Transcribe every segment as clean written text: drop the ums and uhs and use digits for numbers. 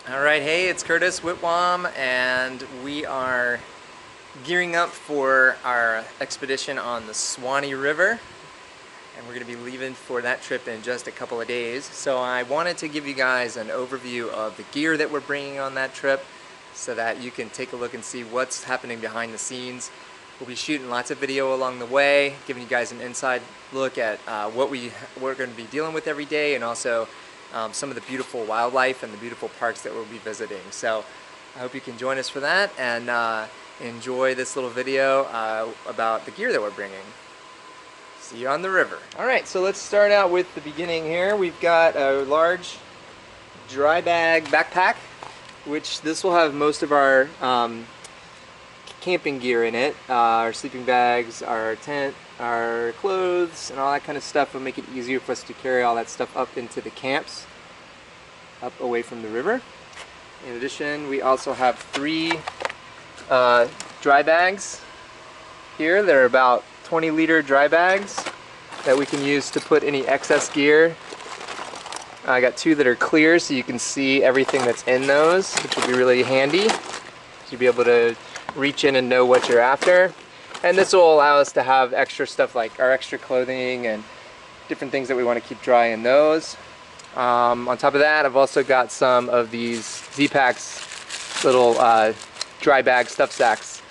Alright, hey, it's Curtis Whitwam, and we are gearing up for our expedition on the Suwannee River, and we're going to be leaving for that trip in just a couple of days. So I wanted to give you guys an overview of the gear that we're bringing on that trip so that you can take a look and see what's happening behind the scenes. We'll be shooting lots of video along the way, giving you guys an inside look at what we're going to be dealing with every day, and also some of the beautiful wildlife and the beautiful parks that we'll be visiting. So I hope you can join us for that and enjoy this little video about the gear that we're bringing. See you on the river. Alright, so let's start out with the beginning here. We've got a large dry bag backpack, which this will have most of our camping gear in it. Our sleeping bags, our tent, our clothes, and all that kind of stuff will make it easier for us to carry all that stuff up into the camps, up away from the river. In addition, we also have 3 dry bags here. They're about 20-liter dry bags that we can use to put any excess gear. I got 2 that are clear so you can see everything that's in those, which will be really handy. You'll be able to reach in and know what you're after. And this will allow us to have extra stuff like our extra clothing and different things that we want to keep dry in those. On top of that, I've also got some of these Z-Packs little dry bag stuff sacks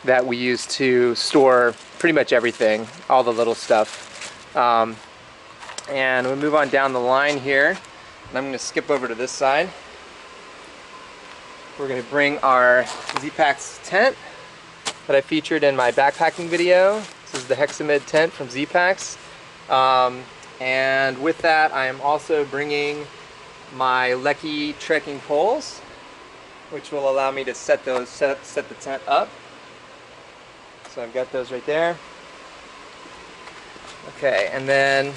that we use to store pretty much everything, all the little stuff. And we'll move on down the line here, and I'm going to skip over to this side. We're going to bring our Z-Packs tent that I featured in my backpacking video. This is the Hexamid tent from Z-Packs. And with that, I am also bringing my Lecky trekking poles, which will allow me to set the tent up. So I've got those right there. Okay, and then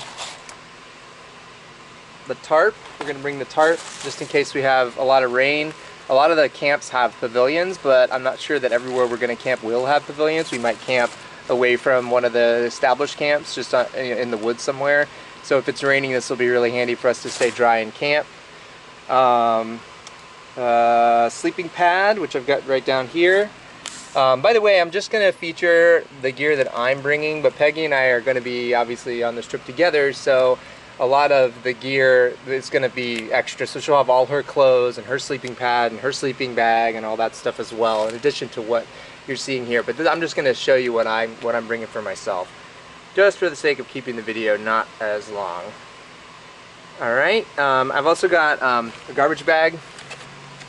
the tarp. We're going to bring the tarp just in case we have a lot of rain. A lot of the camps have pavilions, but I'm not sure that everywhere we're going to camp will have pavilions. We might camp away from one of the established camps, just in the woods somewhere. So if it's raining, this will be really handy for us to stay dry in camp. Sleeping pad, which I've got right down here. By the way, I'm just going to feature the gear that I'm bringing, but Peggy and I are going to be obviously on this trip together, so a lot of the gear is going to be extra. So she'll have all her clothes and her sleeping pad and her sleeping bag and all that stuff as well, in addition to what you're seeing here. But I'm just going to show you what I'm bringing for myself, just for the sake of keeping the video not as long. Alright, I've also got a garbage bag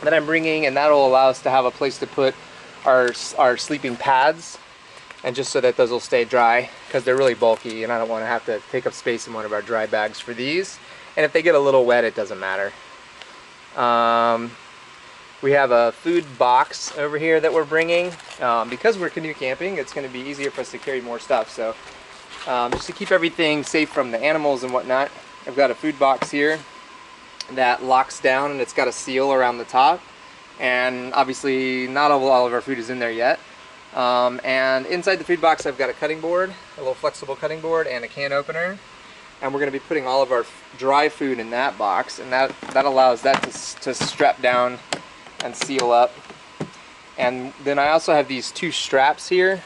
that I'm bringing, and that'll allow us to have a place to put our sleeping pads, and just so that those will stay dry, because they're really bulky and I don't want to have to take up space in one of our dry bags for these. And if they get a little wet, it doesn't matter. We have a food box over here that we're bringing. Because we're canoe camping, it's going to be easier for us to carry more stuff. So just to keep everything safe from the animals and whatnot, I've got a food box here that locks down, and it's got a seal around the top. And obviously not all of our food is in there yet. And inside the food box I've got a cutting board, a little flexible cutting board, and a can opener. And we're going to be putting all of our dry food in that box, and that allows that to strap down and seal up. And then I also have these 2 straps here.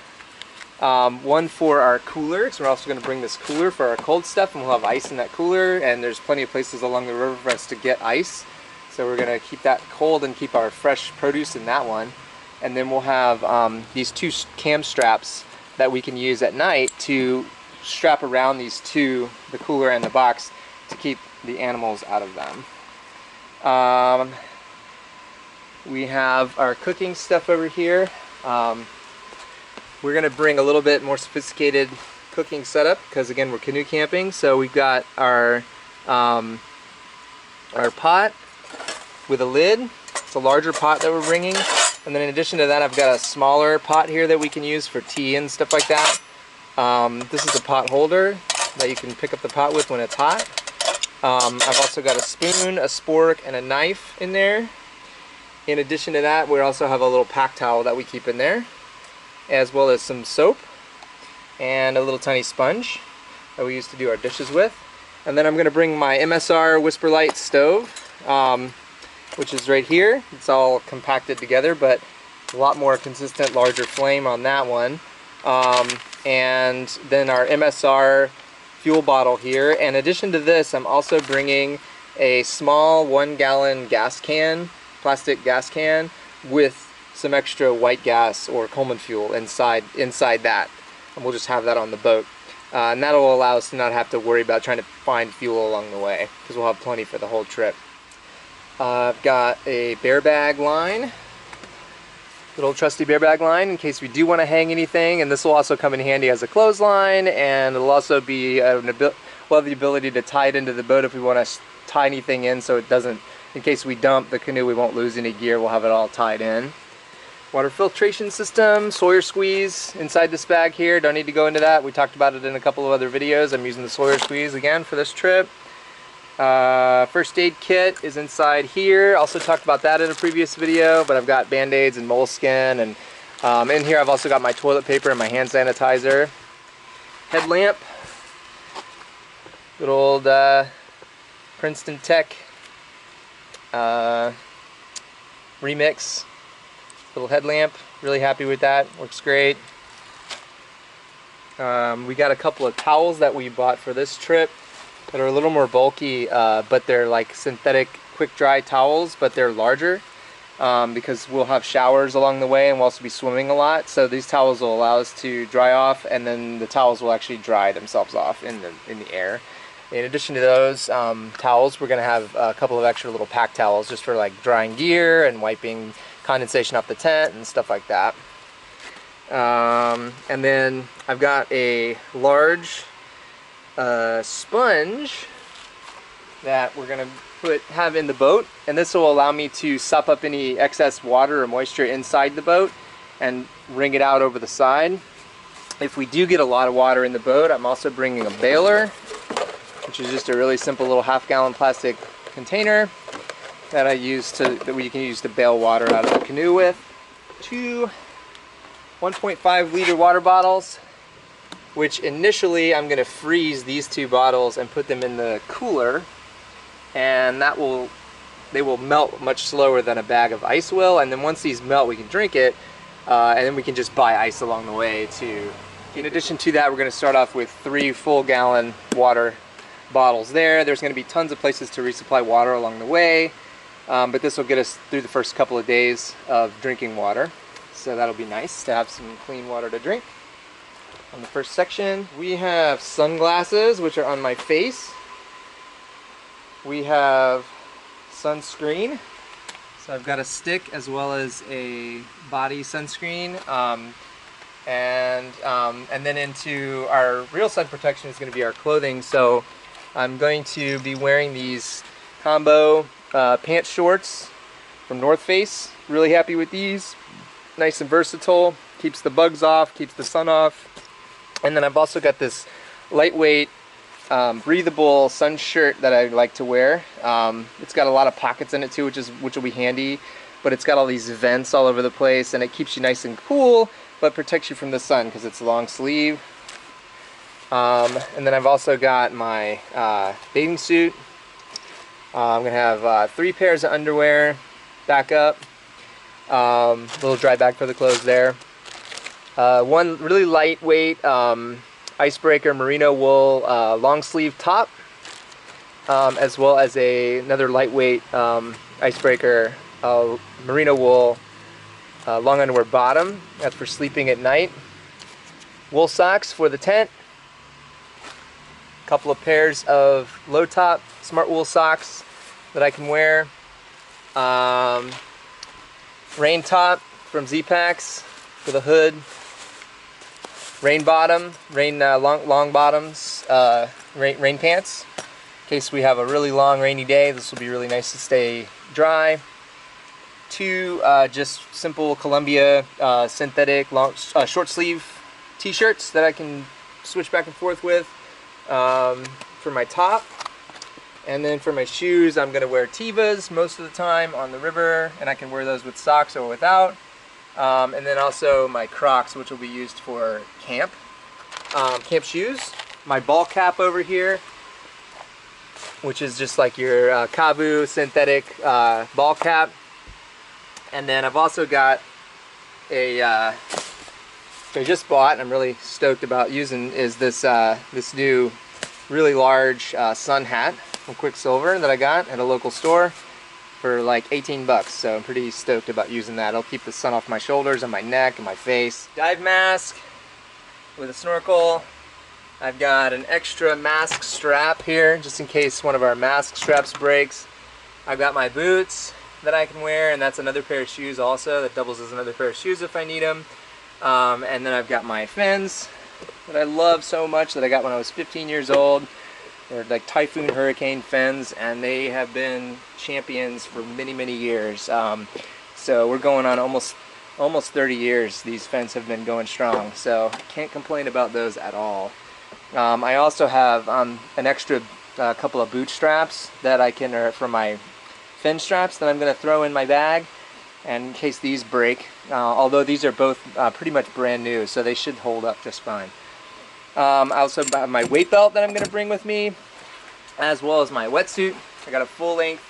One for our cooler, so we're also going to bring this cooler for our cold stuff, and we'll have ice in that cooler, and there's plenty of places along the river for us to get ice. So we're going to keep that cold and keep our fresh produce in that one. And then we'll have these 2 cam straps that we can use at night to strap around these 2, the cooler and the box, to keep the animals out of them. We have our cooking stuff over here. We're going to bring a little bit more sophisticated cooking setup because, again, we're canoe camping. So we've got our pot with a lid. It's a larger pot that we're bringing. And then in addition to that, I've got a smaller pot here that we can use for tea and stuff like that. This is a pot holder that you can pick up the pot with when it's hot. I've also got a spoon, a spork, and a knife in there. In addition to that, we also have a little pack towel that we keep in there, as well as some soap and a little tiny sponge that we use to do our dishes with. And then I'm going to bring my MSR Whisper Light stove. which is right here. It's all compacted together, but a lot more consistent, larger flame on that one. And then our MSR fuel bottle here. In addition to this, I'm also bringing a small 1-gallon gas can, plastic gas can, with some extra white gas or Coleman fuel inside that. And we'll just have that on the boat. And that'll allow us to not have to worry about trying to find fuel along the way, because we'll have plenty for the whole trip. I've got a bear bag line, good old trusty bear bag line, in case we do want to hang anything, and this will also come in handy as a clothesline, and it'll also be we'll have the ability to tie it into the boat if we want to tie anything in, so it doesn't, in case we dump the canoe, we won't lose any gear. We'll have it all tied in. Water filtration system, Sawyer squeeze inside this bag here. Don't need to go into that. We talked about it in a couple of other videos. I'm using the Sawyer squeeze again for this trip. First aid kit is inside here. Also talked about that in a previous video, but I've got band-aids and moleskin, and in here I've also got my toilet paper and my hand sanitizer. Headlamp, good old Princeton Tech Remix little headlamp. Really happy with that, works great. We got a couple of towels that we bought for this trip that are a little more bulky, but they're like synthetic quick dry towels, but they're larger because we'll have showers along the way and we'll also be swimming a lot. So these towels will allow us to dry off, and then the towels will actually dry themselves off in the air. In addition to those towels, we're going to have a couple of extra little pack towels just for like drying gear and wiping condensation off the tent and stuff like that. And then I've got a large sponge that we're going to have in the boat, and this will allow me to sup up any excess water or moisture inside the boat and wring it out over the side. If we do get a lot of water in the boat, I'm also bringing a baler, which is just a really simple little half-gallon plastic container that we can use to bail water out of the canoe with. 2 1.5 liter water bottles, which initially I'm going to freeze these 2 bottles and put them in the cooler, and they will melt much slower than a bag of ice will, and then once these melt we can drink it, and then we can just buy ice along the way too. In addition to that, we're going to start off with 3 full-gallon water bottles there. There's going to be tons of places to resupply water along the way, but this will get us through the first couple of days of drinking water, so that'll be nice to have some clean water to drink. On the first section, we have sunglasses, which are on my face. We have sunscreen, so I've got a stick as well as a body sunscreen, and then into our real sun protection is going to be our clothing. So I'm going to be wearing these combo pant shorts from North Face. Really happy with these. Nice and versatile, keeps the bugs off, keeps the sun off. And then I've also got this lightweight breathable sun shirt that I like to wear. It's got a lot of pockets in it too, which will be handy, but it's got all these vents all over the place, and it keeps you nice and cool but protects you from the sun because it's long sleeve. And then I've also got my bathing suit. I'm gonna have 3 pairs of underwear, back up, little dry bag for the clothes there. One really lightweight icebreaker merino wool long sleeve top, as well as another lightweight icebreaker merino wool long underwear bottom. That's for sleeping at night. Wool socks for the tent. A couple of pairs of low top smart wool socks that I can wear. Rain top from Z-Packs for the hood. Rain bottom, long bottoms, rain pants. In case we have a really long rainy day, this will be really nice to stay dry. 2 just simple Columbia synthetic short sleeve t-shirts that I can switch back and forth with for my top. And then for my shoes, I'm going to wear Tevas most of the time on the river, and I can wear those with socks or without. And then also my Crocs, which will be used for camp shoes. My ball cap over here which is just like your Kabu synthetic ball cap. And then I've also got a I just bought and I'm really stoked about using is this this new really large sun hat from Quicksilver that I got at a local store for like 18 bucks. So I'm pretty stoked about using that. It'll keep the sun off my shoulders and my neck and my face. Dive mask with a snorkel. I've got an extra mask strap here just in case one of our mask straps breaks. I've got my boots that I can wear, and that's another pair of shoes also that doubles as another pair of shoes if I need them. And then I've got my fins that I love so much that I got when I was 15 years old. They're like Typhoon Hurricane fins, and they have been champions for many, many years. So we're going on almost 30 years. These fins have been going strong, so I can't complain about those at all. I also have an extra couple of boot straps that I can, for my fin straps that I'm going to throw in my bag, and in case these break, although these are both pretty much brand new, so they should hold up just fine. I also have my weight belt that I'm going to bring with me, as well as my wetsuit. I got a full length,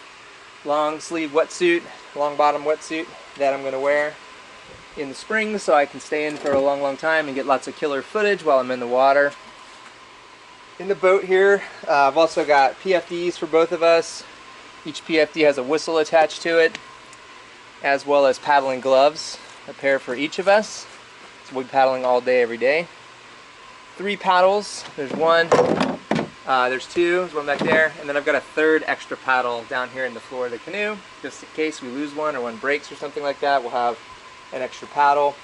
long sleeve wetsuit, long bottom wetsuit that I'm going to wear in the spring so I can stay in for a long, long time and get lots of killer footage while I'm in the water. In the boat here, I've also got PFDs for both of us. Each PFD has a whistle attached to it, as well as paddling gloves, a pair for each of us. So we'll be paddling all day, every day. 3 paddles. There's one, there's 2, there's one back there, and then I've got a third extra paddle down here in the floor of the canoe, just in case we lose one or one breaks or something like that. We'll have an extra paddle.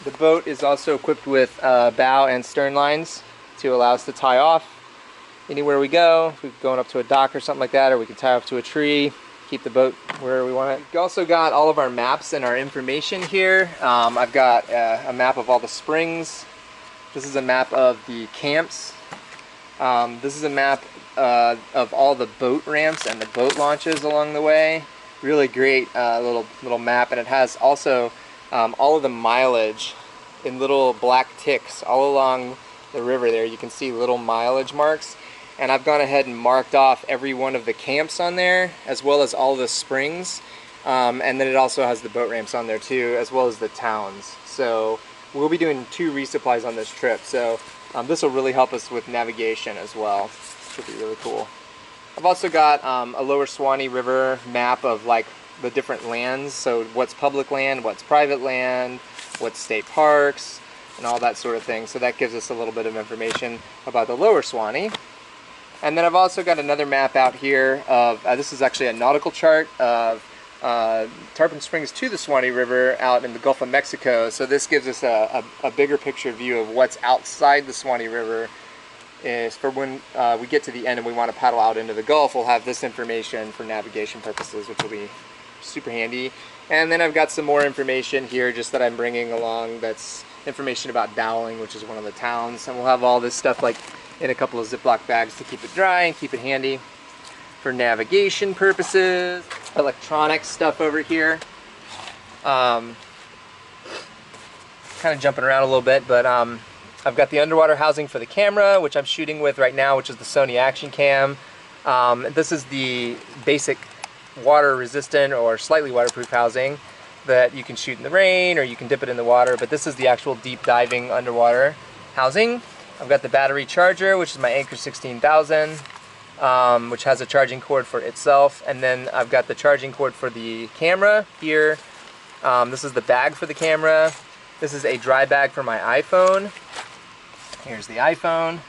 The boat is also equipped with bow and stern lines to allow us to tie off anywhere we go. If we're going up to a dock or something like that, or we can tie off to a tree, keep the boat where we want it. We've also got all of our maps and our information here. I've got a map of all the springs. This is a map of the camps. This is a map of all the boat ramps and the boat launches along the way. Really great little map, and it has also all of the mileage in little black ticks all along the river there. You can see little mileage marks. And I've gone ahead and marked off every one of the camps on there, as well as all the springs. And then it also has the boat ramps on there too, as well as the towns. So we'll be doing 2 resupplies on this trip. So this will really help us with navigation as well. Should be really cool. I've also got a lower Suwannee River map of like the different lands. So what's public land, what's private land, what's state parks, and all that sort of thing. So that gives us a little bit of information about the lower Suwannee. And then I've also got another map out here of, this is actually a nautical chart of Tarpon Springs to the Suwannee River out in the Gulf of Mexico. So this gives us a bigger picture view of what's outside the Suwannee River. Is for when we get to the end and we want to paddle out into the Gulf, we'll have this information for navigation purposes, which will be super handy. And then I've got some more information here just that I'm bringing along, that's information about Dowling, which is one of the towns. And we'll have all this stuff like in a couple of Ziploc bags to keep it dry and keep it handy for navigation purposes. Electronic stuff over here. Kind of jumping around a little bit, but I've got the underwater housing for the camera, which I'm shooting with right now, which is the Sony Action Cam. This is the basic water resistant or slightly waterproof housing that you can shoot in the rain or you can dip it in the water, but this is the actual deep diving underwater housing. I've got the battery charger, which is my Anchor 16000, which has a charging cord for itself, and then I've got the charging cord for the camera here. This is the bag for the camera. This is a dry bag for my iPhone. Here's the iPhone,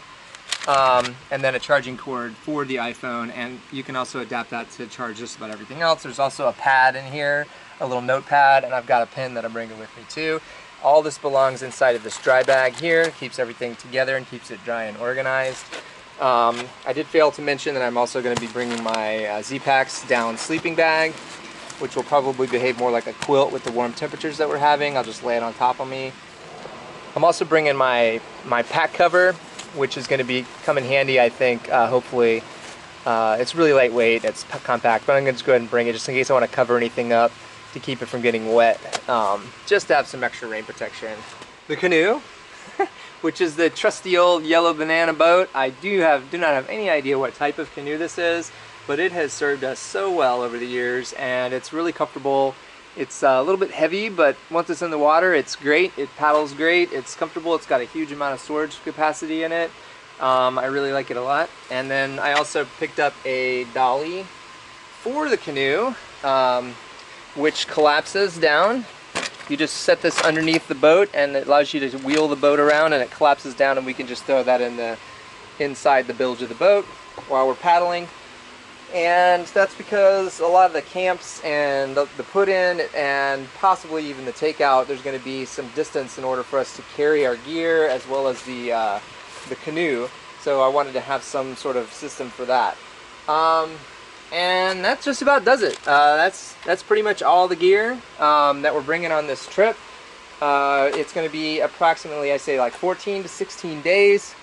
and then a charging cord for the iPhone, and you can also adapt that to charge just about everything else. There's also a pad in here, a little notepad, and I've got a pen that I'm bringing with me too. All this belongs inside of this dry bag here, keeps everything together and keeps it dry and organized. I did fail to mention that I'm also going to be bringing my Z-Packs down sleeping bag, which will probably behave more like a quilt with the warm temperatures that we're having. I'll just lay it on top of me. I'm also bringing my pack cover, which is going to come in handy, I think, hopefully. It's really lightweight, it's compact, but I'm going to just go ahead and bring it just in case I want to cover anything up to keep it from getting wet, just to have some extra rain protection. The canoe, which is the trusty old yellow banana boat. I do not have any idea what type of canoe this is, but it has served us so well over the years, and it's really comfortable. It's a little bit heavy, but once it's in the water, it's great. It paddles great. It's comfortable. It's got a huge amount of storage capacity in it. I really like it a lot. And then I also picked up a dolly for the canoe, which collapses down. You just set this underneath the boat, and it allows you to wheel the boat around, and it collapses down, and we can just throw that inside the bilge of the boat while we're paddling. And that's because a lot of the camps and the put-in and possibly even the takeout, there's going to be some distance in order for us to carry our gear as well as the canoe. So I wanted to have some sort of system for that. And that just about does it. That's pretty much all the gear that we're bringing on this trip. It's going to be approximately, I say, like 14 to 16 days.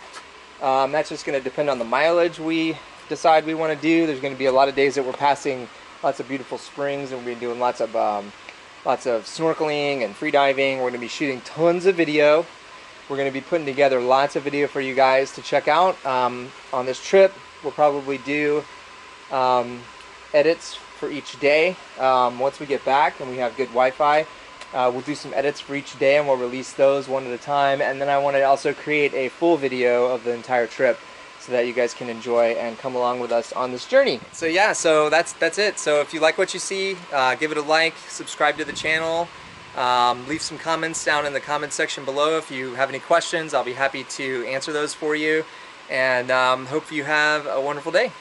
That's just going to depend on the mileage we decide we want to do. There's going to be a lot of days that we're passing lots of beautiful springs, and we're going to be doing lots of snorkeling and free diving. We're going to be shooting tons of video. We're going to be putting together lots of video for you guys to check out on this trip. We'll probably do edits for each day. Once we get back and we have good Wi-Fi, we'll do some edits for each day, and we'll release those one at a time. And then I want to also create a full video of the entire trip, so that you guys can enjoy and come along with us on this journey. So yeah, so that's it. So if you like what you see, give it a like, subscribe to the channel, leave some comments down in the comment section below. If you have any questions, I'll be happy to answer those for you. And hope you have a wonderful day,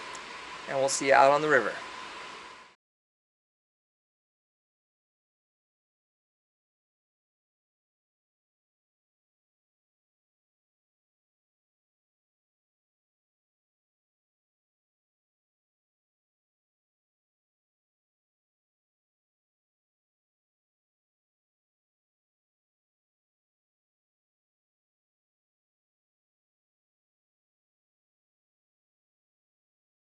and we'll see you out on the river.